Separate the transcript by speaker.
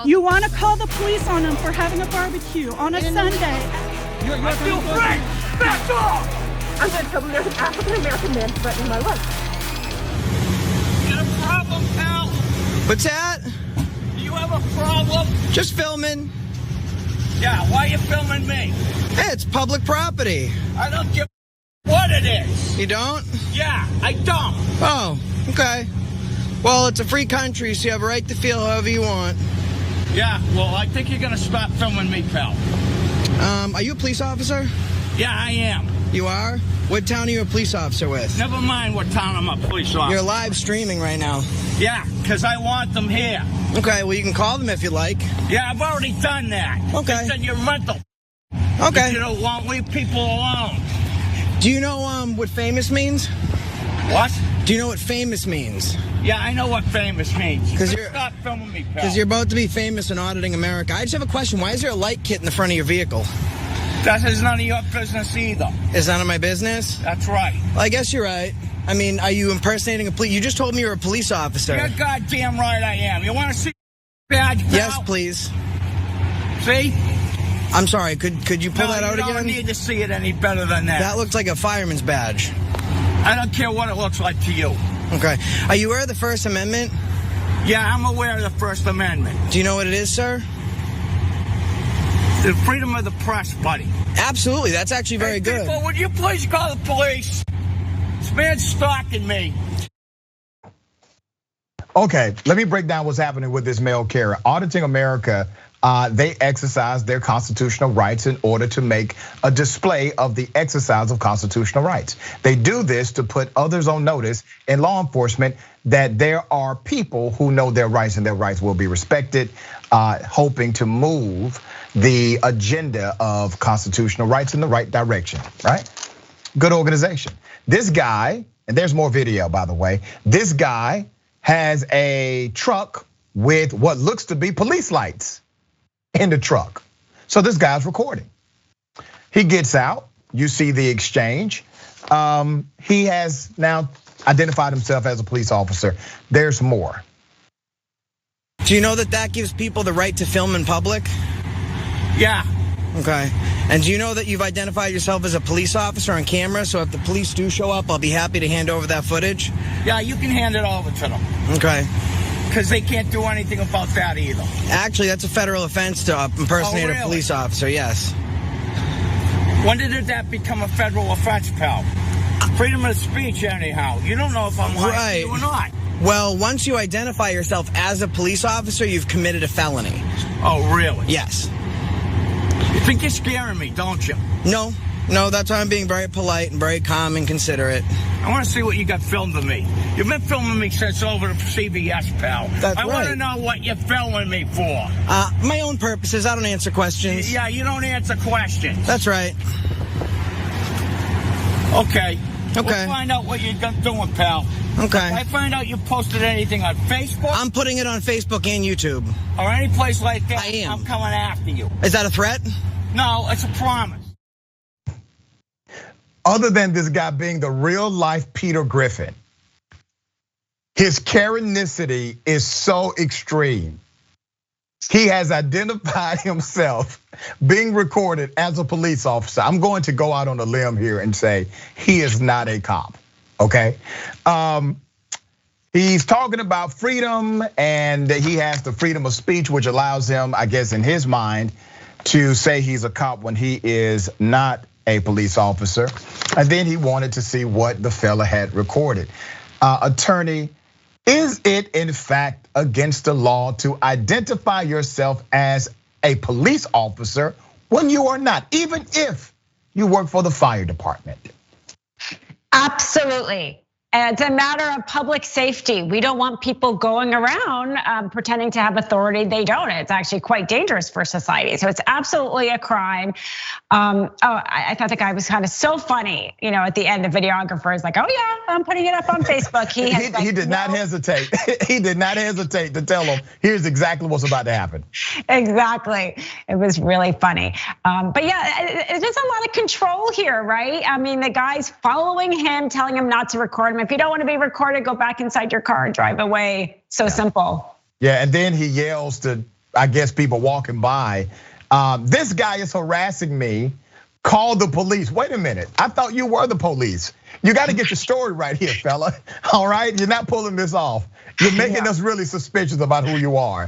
Speaker 1: You want to call the police on them for having a barbecue on a Sunday.
Speaker 2: I feel free! Back off!
Speaker 3: I'm going to tell them there's an African-American man threatening my life.
Speaker 2: You got a problem, pal?
Speaker 4: What's that?
Speaker 2: Do you have a problem?
Speaker 4: Just filming.
Speaker 2: Yeah, why are you filming me?
Speaker 4: Hey, it's public property.
Speaker 2: I don't give a what it is.
Speaker 4: You don't?
Speaker 2: Yeah, I don't.
Speaker 4: Oh, okay. Well, it's a free country, so you have a right to feel however you want.
Speaker 2: Yeah, well, I think you're gonna stop filming me, pal.
Speaker 4: Are you a police officer?
Speaker 2: Yeah, I am.
Speaker 4: You are? What town are you a police officer with?
Speaker 2: Never mind what town I'm a police officer.
Speaker 4: You're live streaming right now.
Speaker 2: Yeah, because I want them here.
Speaker 4: Okay, well, you can call them if you like.
Speaker 2: Yeah, I've already done that.
Speaker 4: Okay.
Speaker 2: They said you're mental.
Speaker 4: Okay.
Speaker 2: You don't want leave people alone.
Speaker 4: Do you know what famous means?
Speaker 2: What?
Speaker 4: Do you know what famous means?
Speaker 2: Yeah, I know what famous means.
Speaker 4: Because
Speaker 2: you're stop filming me, pal.
Speaker 4: Because you're about to be famous in auditing America. I just have a question. Why is there a light kit in the front of your vehicle?
Speaker 2: That is none of your business either.
Speaker 4: It's none of my business?
Speaker 2: That's right.
Speaker 4: Well, I guess you're right. I mean, are you impersonating a police? You just told me you're a police officer.
Speaker 2: You're goddamn right I am. You want to see badge, pal?
Speaker 4: Yes, please.
Speaker 2: See?
Speaker 4: I'm sorry. Could you pull that out again?
Speaker 2: I don't need to see it any better than that.
Speaker 4: That looks like a fireman's badge.
Speaker 2: I don't care what it looks like to you.
Speaker 4: Okay. Are you aware of the First Amendment?
Speaker 2: Yeah, I'm aware of the First Amendment.
Speaker 4: Do you know what it is, sir?
Speaker 2: The freedom of the press, buddy.
Speaker 4: Absolutely. That's actually very good.
Speaker 2: People, would you please call the police? This man's stalking me.
Speaker 5: Okay, let me break down what's happening with this mail carrier. Auditing America, they exercise their constitutional rights in order to make a display of the exercise of constitutional rights. They do this to put others on notice in law enforcement that there are people who know their rights and their rights will be respected, hoping to move the agenda of constitutional rights in the right direction, right? Good organization. This guy, and there's more video, by the way, this guy has a truck with what looks to be police lights in the truck. So this guy's recording. He gets out, you see the exchange. He has now identified himself as a police officer. There's more.
Speaker 4: Do you know that gives people the right to film in public?
Speaker 2: Yeah.
Speaker 4: Okay. And do you know that you've identified yourself as a police officer on camera? So if the police do show up, I'll be happy to hand over that footage.
Speaker 2: Yeah, you can hand it over to them.
Speaker 4: Okay.
Speaker 2: Because they can't do anything about that either.
Speaker 4: Actually, that's a federal offense to impersonate a police officer, yes.
Speaker 2: When did that become a federal offense, pal? Freedom of speech, anyhow. You don't know if I'm lying to you or not.
Speaker 4: Well, once you identify yourself as a police officer, you've committed a felony.
Speaker 2: Oh, really?
Speaker 4: Yes.
Speaker 2: You think you're scaring me, don't you?
Speaker 4: No, that's why I'm being very polite and very calm and considerate.
Speaker 2: I want to see what you got filmed of me. You've been filming me since over to CBS, pal.
Speaker 4: That's right.
Speaker 2: I want to know what you're filming me for.
Speaker 4: My own purposes. I don't answer questions.
Speaker 2: Yeah, you don't answer questions.
Speaker 4: That's right.
Speaker 2: Okay. We'll find out what you're doing, pal.
Speaker 4: Okay.
Speaker 2: If I find out you posted anything on Facebook.
Speaker 4: I'm putting it on Facebook and YouTube.
Speaker 2: Or any place like that.
Speaker 4: I am.
Speaker 2: I'm coming after you.
Speaker 4: Is that a threat?
Speaker 2: No, it's a promise.
Speaker 5: Other than this guy being the real life Peter Griffin, his Karenicity is so extreme. He has identified himself being recorded as a police officer. I'm going to go out on a limb here and say he is not a cop, okay? He's talking about freedom and he has the freedom of speech, which allows him, I guess in his mind, to say he's a cop when he is not a police officer. And then he wanted to see what the fella had recorded. Attorney, is it in fact against the law to identify yourself as a police officer when you are not, even if you work for the fire department?
Speaker 6: Absolutely. It's a matter of public safety. We don't want people going around pretending to have authority they don't. It's actually quite dangerous for society. So it's absolutely a crime. I thought the guy was kind of so funny. At the end, the videographer is like, "Oh yeah, I'm putting it up on Facebook."
Speaker 5: He did not hesitate. He did not hesitate to tell him, "Here's exactly what's about to happen."
Speaker 6: Exactly. It was really funny. But yeah, it's just a lot of control here, right? I mean, the guy's following him, telling him not to record him. If you don't want to be recorded, go back inside your car and drive away. So simple.
Speaker 5: Yeah, and then he yells to I guess, people walking by. This guy is harassing me. Call the police. Wait a minute. I thought you were the police. You got to get your story right here, fella. All right, you're not pulling this off. You're making us really suspicious about who you are.